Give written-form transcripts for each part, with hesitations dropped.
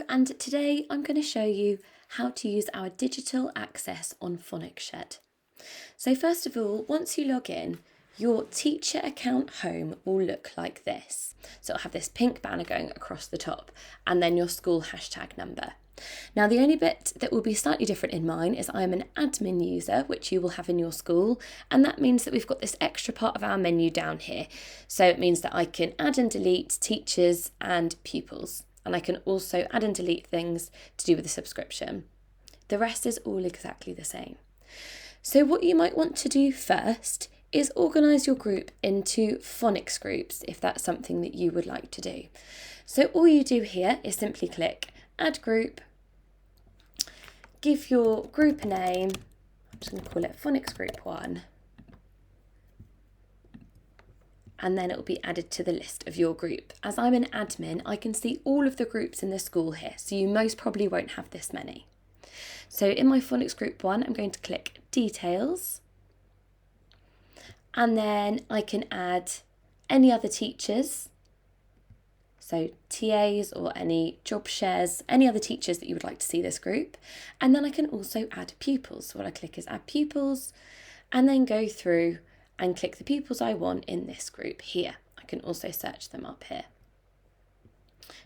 and today I'm going to show you how to use our digital access on Phonics Shed. So first of all, once you log in, your teacher account home will look like this. So it'll have this pink banner going across the top and then your school hashtag number. Now the only bit that will be slightly different in mine is I'm an admin user, which you will have in your school, and that means that we've got this extra part of our menu down here. So it means that I can add and delete teachers and pupils, and I can also add and delete things to do with the subscription. The rest is all exactly the same. So what you might want to do first is organise your group into phonics groups if that's something that you would like to do. So all you do here is simply click Add Group, give your group a name, I'm just going to call it Phonics Group 1, and then it will be added to the list of your group. As I'm an admin, I can see all of the groups in the school here, so you most probably won't have this many. So in my Phonics Group 1, I'm going to click Details, and then I can add any other teachers, so TAs or any job shares, any other teachers that you would like to see this group. And then I can also add pupils. So what I click is Add Pupils, and then go through and click the pupils I want in this group here. I can also search them up here.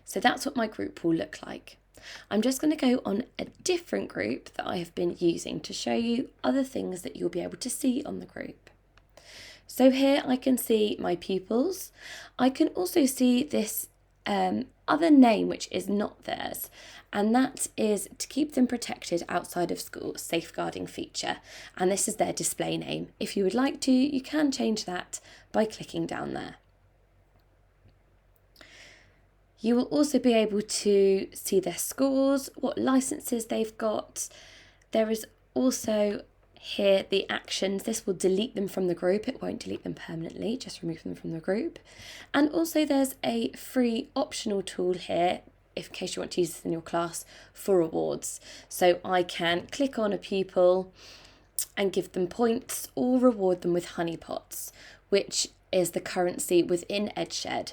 So that's what my group will look like. I'm just going to go on a different group that I have been using to show you other things that you'll be able to see on the group. So here I can see my pupils. I can also see this other name which is not theirs, and that is to keep them protected outside of school, safeguarding feature, and this is their display name. If you would like to, you can change that by clicking down there. You will also be able to see their scores, what licenses they've got. There is also here the actions. This will delete them from the group. It won't delete them permanently, just remove them from the group. And also there's a free optional tool here, in case you want to use this in your class, for rewards. So I can click on a pupil and give them points or reward them with honeypots, which is the currency within EdShed,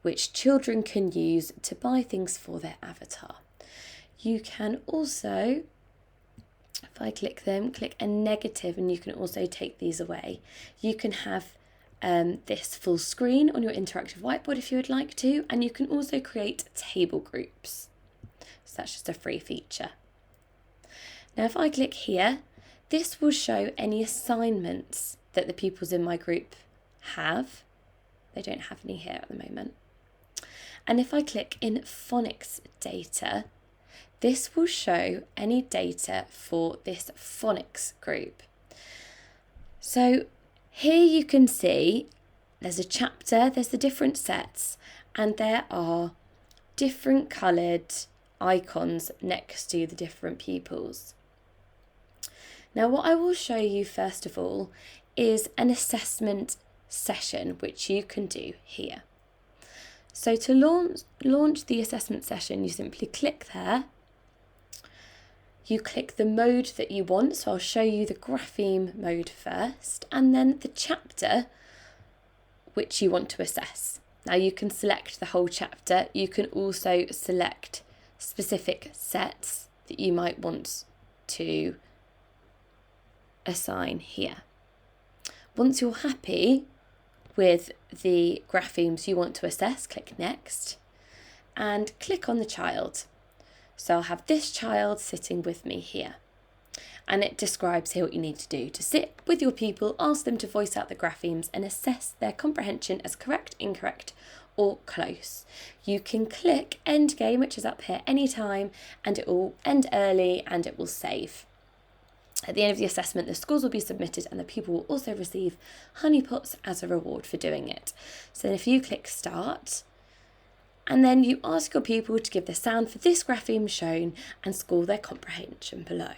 which children can use to buy things for their avatar. You can also, if I click them, click a negative, and you can also take these away. You can have this full screen on your interactive whiteboard if you would like to, and you can also create table groups. So that's just a free feature. Now if I click here, this will show any assignments that the pupils in my group have. They don't have any here at the moment. And if I click in phonics data, this will show any data for this phonics group. So here you can see there's a chapter, there's the different sets, and there are different coloured icons next to the different pupils. Now what I will show you first of all is an assessment session which you can do here. So to launch the assessment session, you simply click there. You click the mode that you want, so I'll show you the grapheme mode first, and then the chapter which you want to assess. Now you can select the whole chapter. You can also select specific sets that you might want to assign here. Once you're happy with the graphemes you want to assess, click Next and click on the child. So I'll have this child sitting with me here, and it describes here what you need to do. To sit with your pupil, ask them to voice out the graphemes and assess their comprehension as correct, incorrect or close. You can click End Game, which is up here, anytime, and it will end early and it will save. At the end of the assessment, the scores will be submitted and the pupil will also receive honeypots as a reward for doing it. So if you click Start, and then you ask your pupil to give the sound for this grapheme shown and score their comprehension below.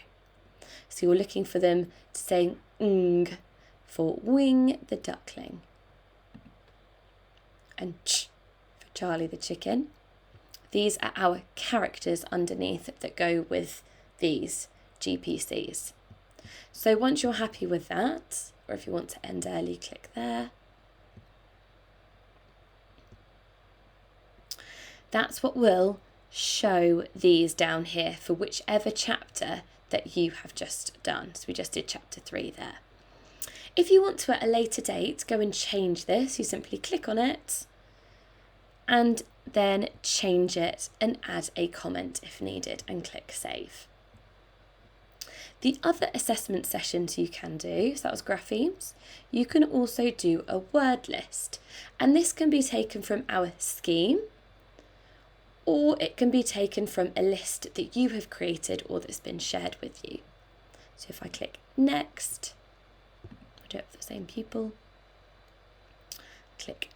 So you're looking for them to say ng for wing the duckling, and ch for Charlie the chicken. These are our characters underneath that go with these GPCs. So once you're happy with that, or if you want to end early, click there. That's what will show these down here for whichever chapter that you have just done. So we just did chapter 3 there. If you want to at a later date go and change this, you simply click on it and then change it and add a comment if needed and click save. The other assessment sessions you can do, so that was graphemes, you can also do a word list, and this can be taken from our scheme or it can be taken from a list that you have created or that's been shared with you. So if I click next, I'll do it for the same pupil, click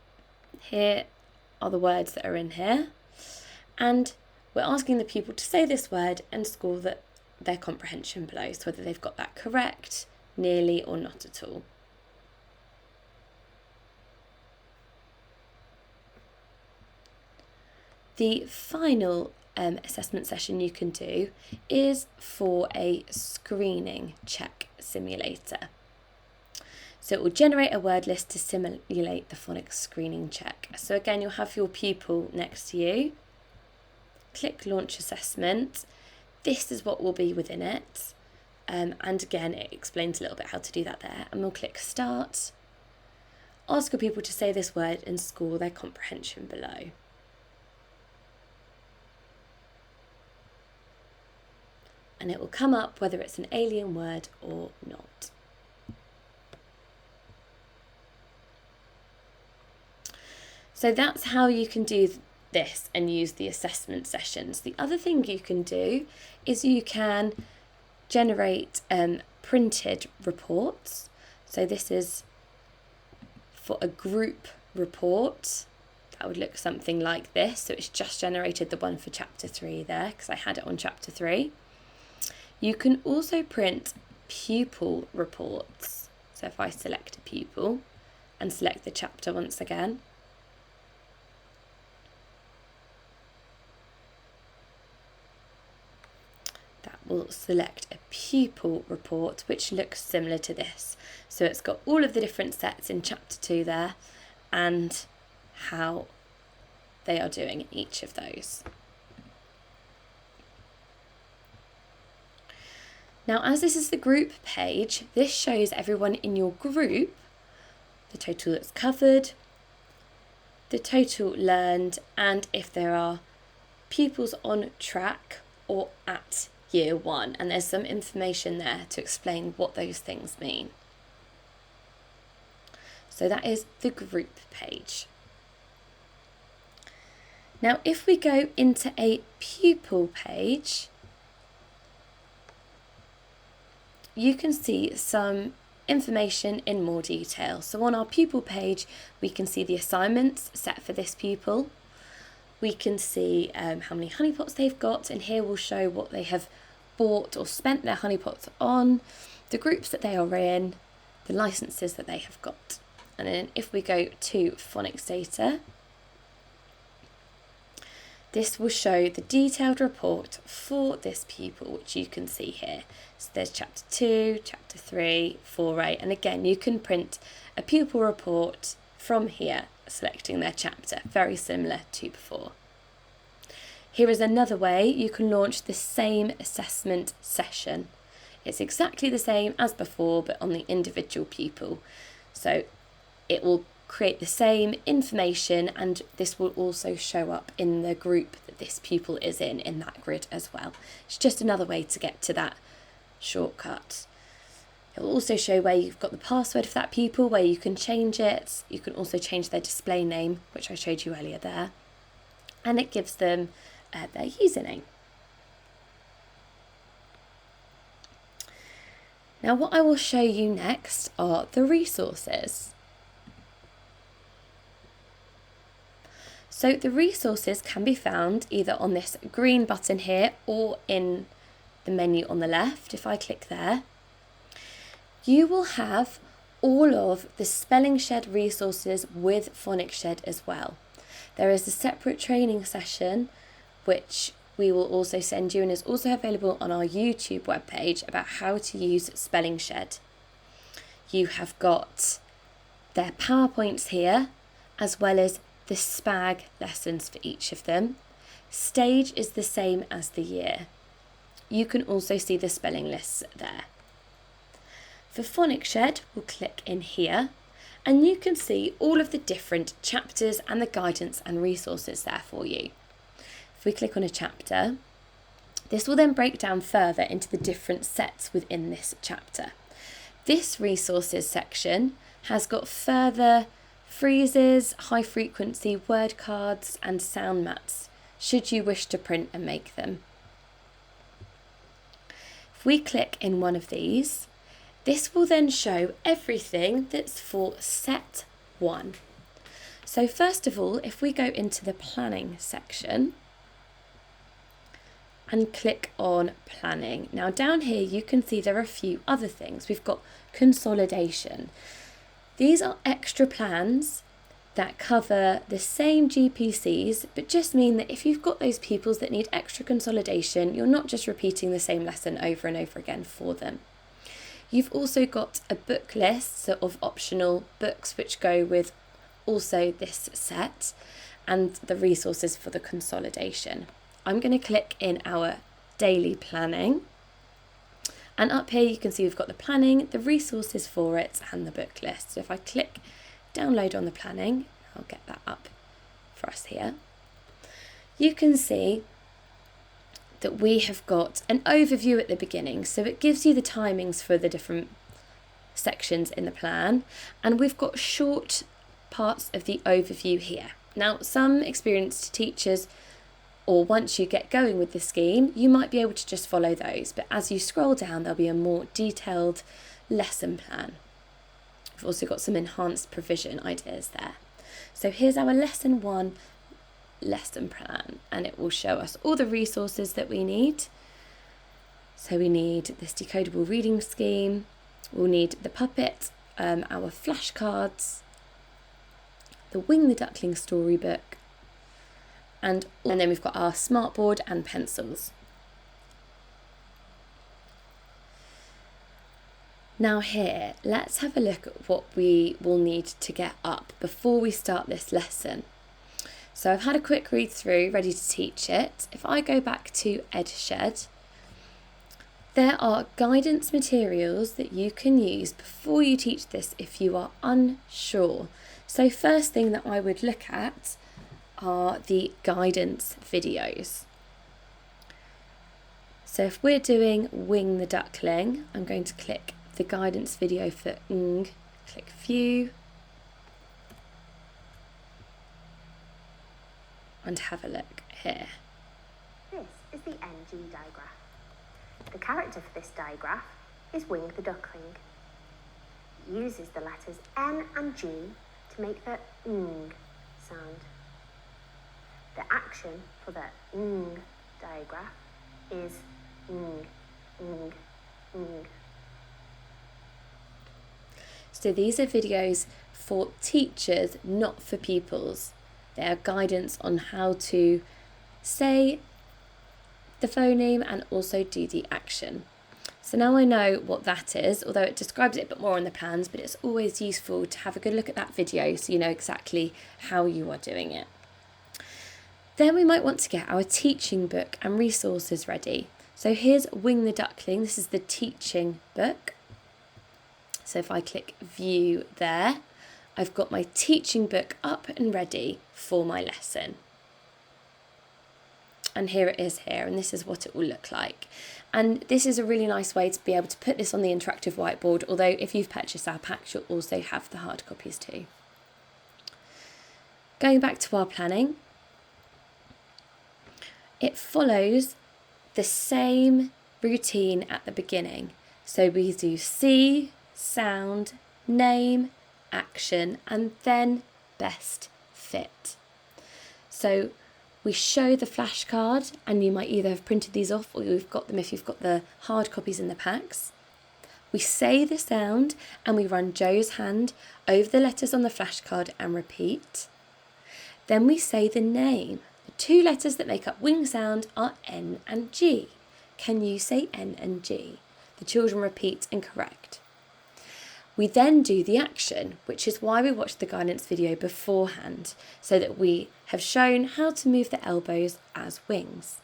here are the words that are in here, and we're asking the pupil to say this word and score their comprehension below, so whether they've got that correct, nearly, or not at all. The final assessment session you can do is for a screening check simulator. So it will generate a word list to simulate the phonics screening check. So again, you'll have your pupil next to you. Click launch assessment. This is what will be within it. And again, it explains a little bit how to do that there. And we'll click start. Ask your pupil to say this word and score their comprehension below. And it will come up whether it's an alien word or not. So that's how you can do this and use the assessment sessions. The other thing you can do is you can generate printed reports. So this is for a group report. That would look something like this. So it's just generated the one for chapter 3 there because I had it on chapter 3. You can also print pupil reports. So if I select a pupil and select the chapter once again, will select a pupil report which looks similar to this. So it's got all of the different sets in chapter 2 there and how they are doing in each of those. Now, as this is the group page, this shows everyone in your group the total that's covered, the total learned, and if there are pupils on track or at year 1, and there's some information there to explain what those things mean. So that is the group page. Now if we go into a pupil page, you can see some information in more detail. So on our pupil page we can see the assignments set for this pupil. We can see how many honeypots they've got, and here we'll show what they have bought or spent their honeypots on, the groups that they are in, the licenses that they have got. And then if we go to phonics data, this will show the detailed report for this pupil, which you can see here. So there's chapter 2, chapter 3, 4A, and again you can print a pupil report from here, selecting their chapter, very similar to before. Here is another way you can launch the same assessment session. It's exactly the same as before, but on the individual pupil. So it will create the same information, and this will also show up in the group that this pupil is in that grid as well. It's just another way to get to that shortcut. It will also show where you've got the password for that pupil, where you can change it. You can also change their display name, which I showed you earlier there. And it gives them their username. Now what I will show you next are the resources. So the resources can be found either on this green button here or in the menu on the left. If I click there, you will have all of the Spelling Shed resources with Phonics Shed as well. There is a separate training session which we will also send you, and is also available on our YouTube webpage, about how to use Spelling Shed. You have got their PowerPoints here, as well as the SPAG lessons for each of them. Stage is the same as the year. You can also see the spelling lists there. For Phonics Shed, we'll click in here and you can see all of the different chapters and the guidance and resources there for you. If we click on a chapter, this will then break down further into the different sets within this chapter. This resources section has got further freezes, high frequency word cards and sound mats, should you wish to print and make them. If we click in one of these, this will then show everything that's for set 1. So first of all, if we go into the planning section and click on planning. Now down here you can see there are a few other things. We've got consolidation. These are extra plans that cover the same GPCs, but just mean that if you've got those pupils that need extra consolidation, you're not just repeating the same lesson over and over again for them. You've also got a book list of optional books which go with also this set and the resources for the consolidation. I'm going to click in our daily planning, and up here you can see we've got the planning, the resources for it and the book list. So if I click download on the planning, I'll get that up for us here, you can see that we have got an overview at the beginning, so it gives you the timings for the different sections in the plan, and we've got short parts of the overview here. Now some experienced teachers, or once you get going with the scheme, you might be able to just follow those, but as you scroll down there'll be a more detailed lesson plan. We've also got some enhanced provision ideas there. So here's our lesson 1 lesson plan, and it will show us all the resources that we need. So we need this decodable reading scheme, we'll need the puppet, our flashcards, the Wing the Duckling storybook, and then we've got our smartboard and pencils. Now here, let's have a look at what we will need to get up before we start this lesson. So I've had a quick read through, ready to teach it. If I go back to EdShed, there are guidance materials that you can use before you teach this if you are unsure. So first thing that I would look at are the guidance videos. So if we're doing Wing the Duckling, I'm going to click the guidance video for ng, click view, and have a look here. This is the NG digraph. The character for this digraph is Wing the Duckling. It uses the letters N and G to make the ng sound. The action for the ng digraph is ng, ng, ng. So these are videos for teachers, not for pupils. They are guidance on how to say the phoneme and also do the action. So now I know what that is, although it describes it a bit more on the plans, but it's always useful to have a good look at that video so you know exactly how you are doing it. Then we might want to get our teaching book and resources ready. So here's Wing the Duckling, this is the teaching book. So if I click view there, I've got my teaching book up and ready for my lesson. And here it is here, and this is what it will look like. And this is a really nice way to be able to put this on the interactive whiteboard, although if you've purchased our packs, you'll also have the hard copies too. Going back to our planning, it follows the same routine at the beginning. So we do see, sound, name, action, and then best fit. So we show the flashcard, and you might either have printed these off or you've got them if you've got the hard copies in the packs. We say the sound and we run Joe's hand over the letters on the flashcard and repeat. Then we say the name. The two letters that make up wing sound are N and G. Can you say N and G? The children repeat and correct. We then do the action, which is why we watched the guidance video beforehand, so that we have shown how to move the elbows as wings.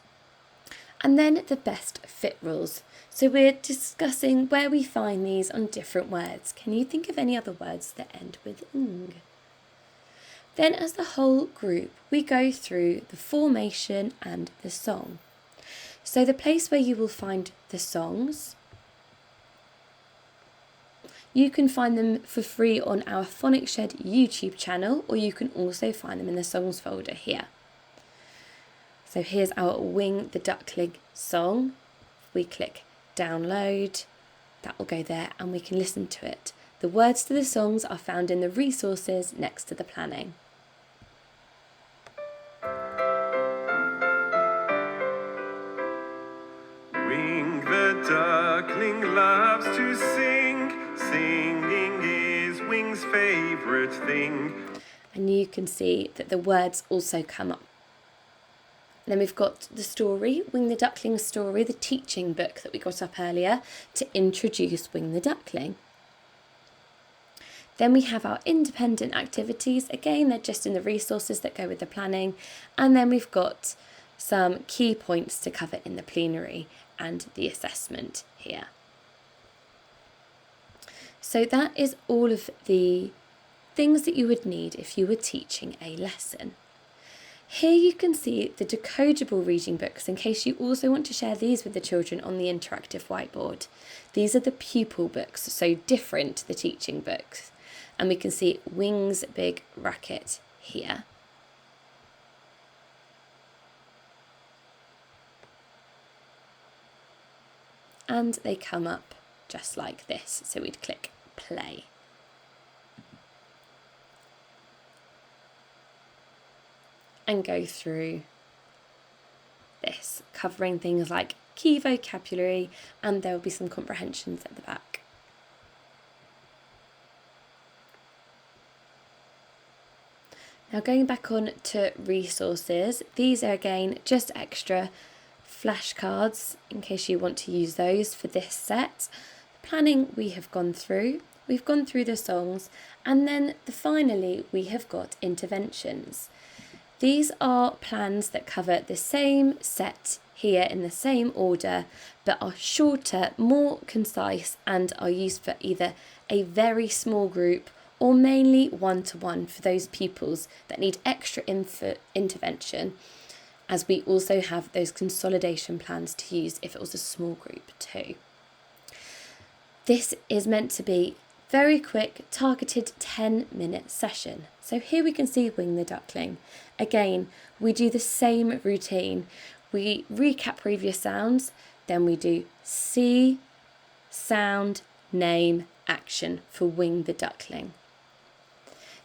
And then the best fit rules. So we're discussing where we find these on different words. Can you think of any other words that end with ing? Then as the whole group, we go through the formation and the song. So the place where you will find the songs, you can find them for free on our Phonics Shed YouTube channel, or you can also find them in the songs folder here. So here's our Wing the Duckling song. We click download, that will go there and we can listen to it. The words to the songs are found in the resources next to the planning. Wing the duckling loves to sing, singing is Wing's favourite thing. And you can see that the words also come up. And then we've got the story, Wing the Duckling story, the teaching book that we got up earlier to introduce Wing the Duckling. Then we have our independent activities. Again, they're just in the resources that go with the planning. And then we've got some key points to cover in the plenary and the assessment here. So that is all of the things that you would need if you were teaching a lesson. Here you can see the decodable reading books in case you also want to share these with the children on the interactive whiteboard. These are the pupil books, so different to the teaching books. And we can see Wing's Big Racket here. And they come up just like this, so we'd click play. And go through this, covering things like key vocabulary, and there will be some comprehensions at the back. Now going back on to resources, these are again just extra flashcards in case you want to use those for this set. The planning we have gone through, we've gone through the songs, and then finally we have got interventions. These are plans that cover the same set here in the same order, but are shorter, more concise, and are used for either a very small group or mainly one-to-one for those pupils that need extra intervention, as we also have those consolidation plans to use if it was a small group too. This is meant to be very quick, targeted 10-minute session. So here we can see Wing the Duckling. Again, we do the same routine. We recap previous sounds, then we do see, sound, name, action for Wing the Duckling.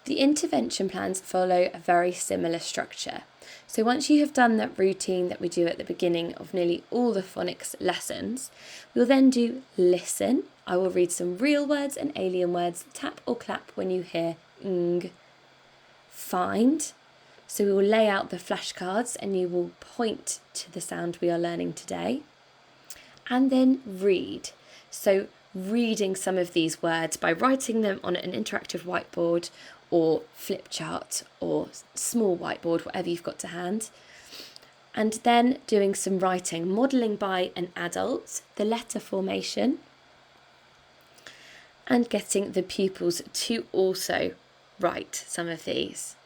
The intervention plans follow a very similar structure. So once you have done that routine that we do at the beginning of nearly all the phonics lessons, we'll then do listen. I will read some real words and alien words, tap or clap when you hear ng. Find. So we will lay out the flashcards and you will point to the sound we are learning today. And then read. So reading some of these words by writing them on an interactive whiteboard or flip chart or small whiteboard, whatever you've got to hand. And then doing some writing, modelling by an adult, the letter formation, and getting the pupils to also write some of these.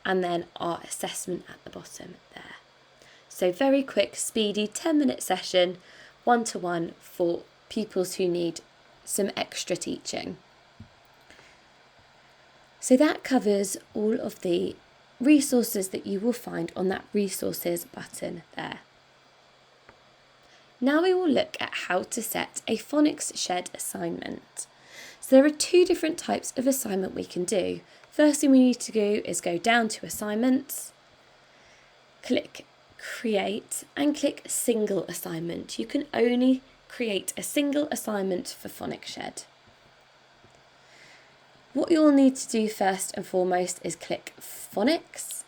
And then our assessment at the bottom there. So very quick, speedy 10-minute session, one-to-one for pupils who need some extra teaching. So that covers all of the resources that you will find on that resources button there. Now we will look at how to set a Phonics Shed assignment. So there are two different types of assignment we can do. First thing we need to do is go down to assignments, click create and click single assignment. You can only create a single assignment for Phonics Shed. What you'll need to do first and foremost is click phonics,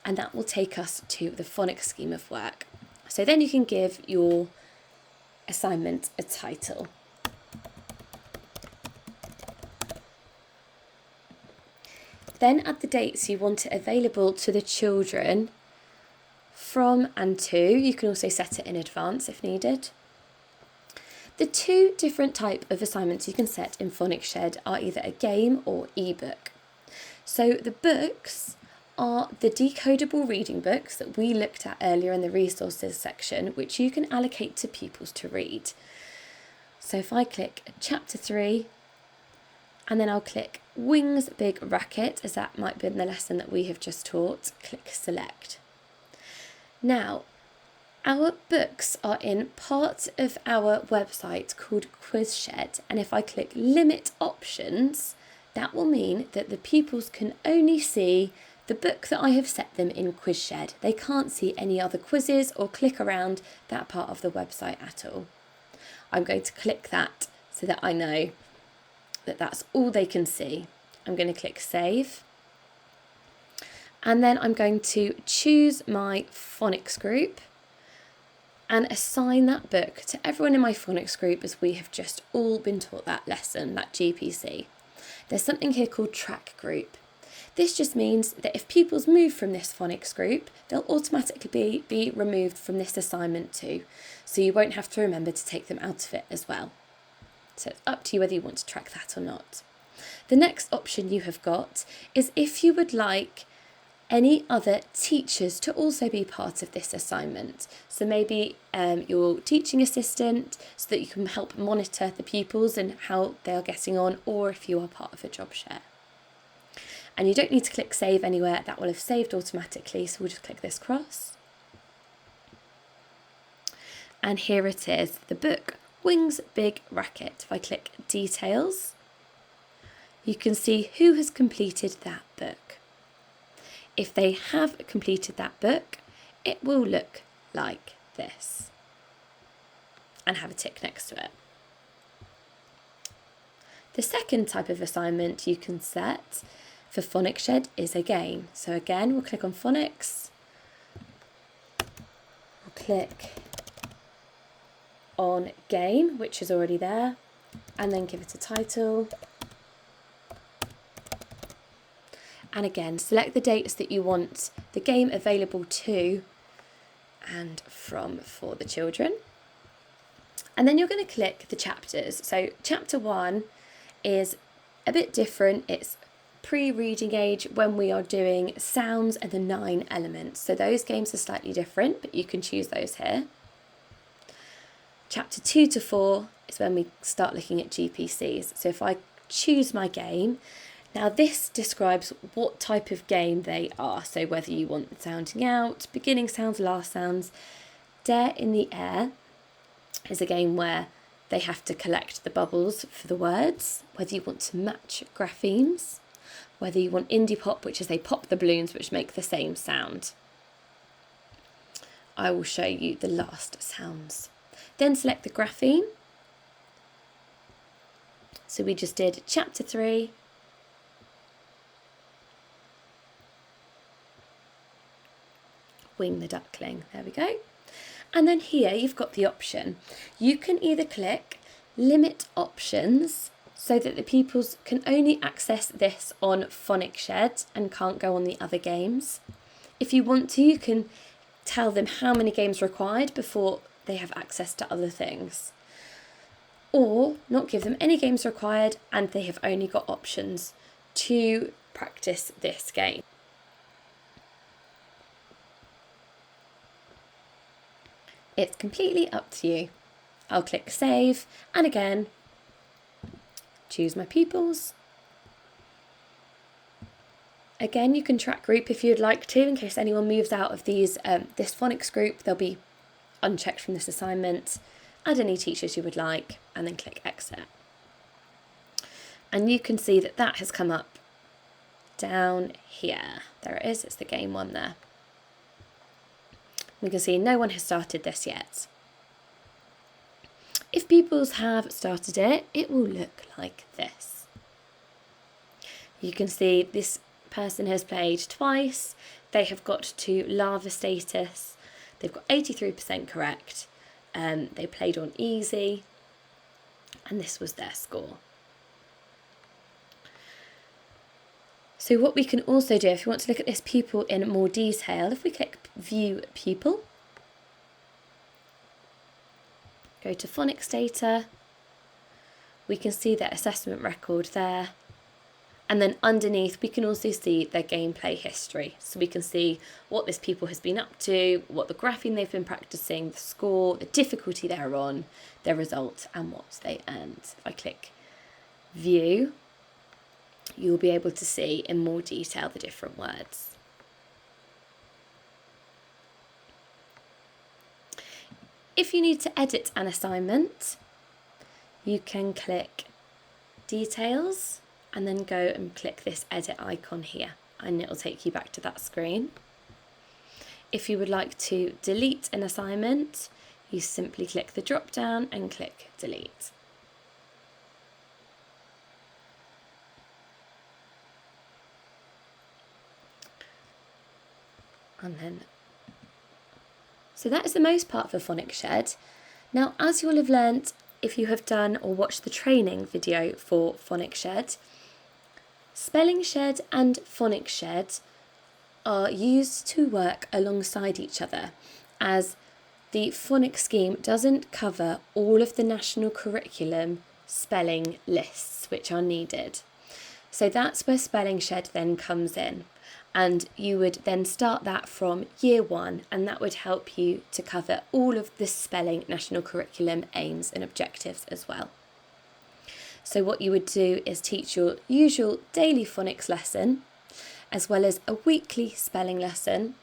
and that will take us to the phonics scheme of work. So then you can give your assignment a title. Then add the dates you want it available to the children from and to. You can also set it in advance if needed. The two different type of assignments you can set in Phonics Shed are either a game or ebook. So the books are the decodable reading books that we looked at earlier in the resources section, which you can allocate to pupils to read. So if I click chapter 3, and then I'll click Wings Big Racket, as that might be in the lesson that we have just taught, click select. Now, our books are in part of our website called Quiz Shed, and if I click limit options, that will mean that the pupils can only see the book that I have set them in Quiz Shed. They can't see any other quizzes or click around that part of the website at all. I'm going to click that so that I know that that's all they can see. I'm going to click save. And then I'm going to choose my phonics group and assign that book to everyone in my phonics group as we have just all been taught that lesson, that GPC. There's something here called track group. This just means that if pupils move from this phonics group, they'll automatically be removed from this assignment too. So you won't have to remember to take them out of it as well. So it's up to you whether you want to track that or not. The next option you have got is if you would like any other teachers to also be part of this assignment. So maybe your teaching assistant, so that you can help monitor the pupils and how they are getting on, or if you are part of a job share. And you don't need to click save anywhere, that will have saved automatically, so we'll just click this cross. And here it is, the book Wings Big Racket. If I click details, you can see who has completed that book. If they have completed that book, it will look like this and have a tick next to it. The second type of assignment you can set for Phonics Shed is a game. So again, we'll click on Phonics, we'll click on game, which is already there, and then give it a title. And again, select the dates that you want the game available to and from for the children. And then you're going to click the chapters. So chapter 1 is a bit different. It's pre-reading age when we are doing sounds and the 9 elements. So those games are slightly different, but you can choose those here. Chapter 2 to 4 is when we start looking at GPCs. So if I choose my game, now this describes what type of game they are. So whether you want sounding out, beginning sounds, last sounds. Dare in the Air is a game where they have to collect the bubbles for the words. Whether you want to match graphemes. Whether you want indie pop, which is they pop the balloons which make the same sound. I will show you the last sounds. Then select the grapheme. So we just did chapter 3. Wing the duckling, there we go. And then here you've got the option. You can either click limit options so that the pupils can only access this on Phonics Shed and can't go on the other games. If you want to, you can tell them how many games are required before they have access to other things. Or not give them any games required and they have only got options to practice this game. It's completely up to you. I'll click save and again, choose my pupils. Again, you can track group if you'd like to, in case anyone moves out of this phonics group, they'll be unchecked from this assignment. Add any teachers you would like and then click exit. And you can see that that has come up down here. There it is, it's the game one there. We can see no one has started this yet. If pupils have started it, it will look like this. You can see this person has played twice. They have got to lava status. They've got 83% correct. They played on easy. And this was their score. So what we can also do, if you want to look at this pupil in more detail, if we click View Pupil, go to Phonics Data, we can see their assessment record there. And then underneath, we can also see their gameplay history. So we can see what this pupil has been up to, what the graphing they've been practicing, the score, the difficulty they're on, their result, and what they earned. If I click View, you'll be able to see in more detail the different words. If you need to edit an assignment, you can click Details and then go and click this edit icon here, and it will take you back to that screen. If you would like to delete an assignment, you simply click the drop down and click delete. And then, so that is the most part for Phonics Shed. Now, as you will have learnt, if you have done or watched the training video for Phonics Shed, Spelling Shed and Phonics Shed are used to work alongside each other, as the phonics scheme doesn't cover all of the national curriculum spelling lists which are needed. So that's where Spelling Shed then comes in, and you would then start that from year 1, and that would help you to cover all of the spelling national curriculum aims and objectives as well. So what you would do is teach your usual daily phonics lesson, as well as a weekly spelling lesson,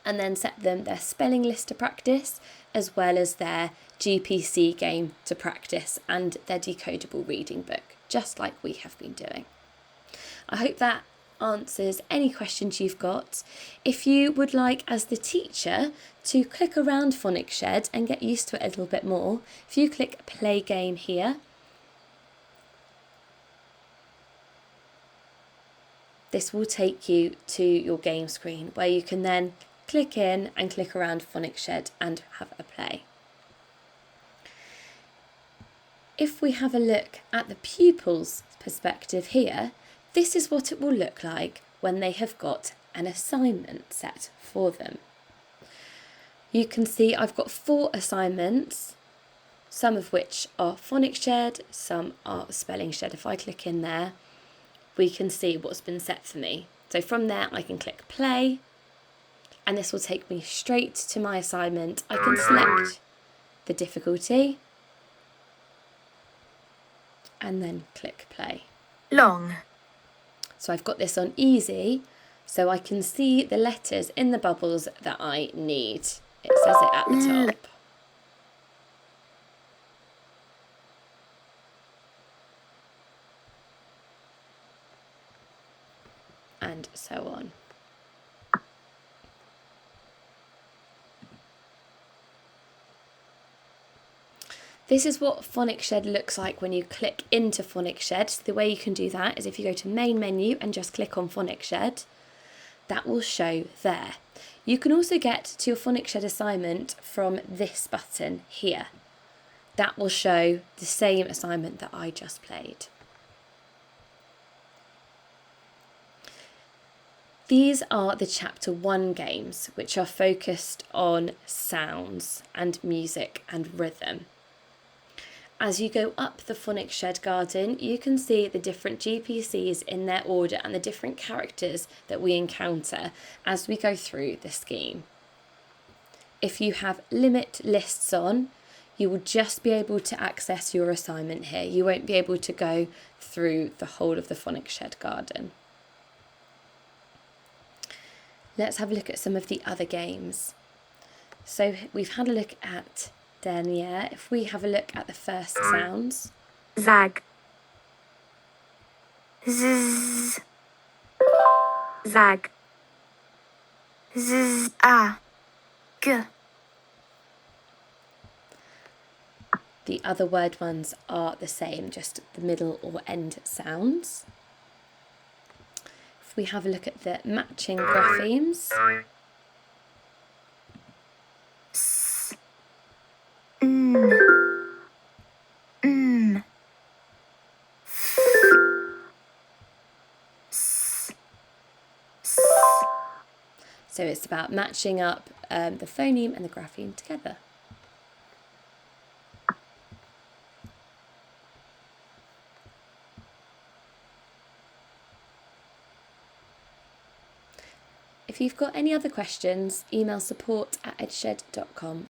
and then set them their spelling list to practice, as well as their GPC game to practice and their decodable reading book, just like we have been doing. I hope that answers any questions you've got. If you would like, as the teacher, to click around Phonics Shed and get used to it a little bit more, if you click Play Game here, this will take you to your game screen where you can then click in and click around Phonics Shed and have a play. If we have a look at the pupils' perspective here, this is what it will look like when they have got an assignment set for them. You can see I've got 4 assignments, some of which are Phonics Shed, some are Spelling Shed. If I click in there, we can see what's been set for me. So from there I can click play, and this will take me straight to my assignment. I can select the difficulty and then click play. Long. So I've got this on easy, so I can see the letters in the bubbles that I need. It says it at the top. And so on. This is what Phonics Shed looks like when you click into Phonics Shed. So the way you can do that is if you go to main menu and just click on Phonics Shed, that will show there. You can also get to your Phonics Shed assignment from this button here. That will show the same assignment that I just played. These are the Chapter 1 games, which are focused on sounds and music and rhythm. As you go up the Phonics Shed garden, you can see the different GPCs in their order and the different characters that we encounter as we go through the scheme. If you have limit lists on, you will just be able to access your assignment here. You won't be able to go through the whole of the Phonics Shed garden. Let's have a look at some of the other games. So we've had a look at Dernier. If we have a look at the first sounds. Zag. Zzz. Zag. Zzz. Ah. G. The other word ones are the same, just the middle or end sounds. If we have a look at the matching graphemes. S. N. N. F. S. So it's about matching up the phoneme and the grapheme together. If you've got any other questions, email support@edshed.com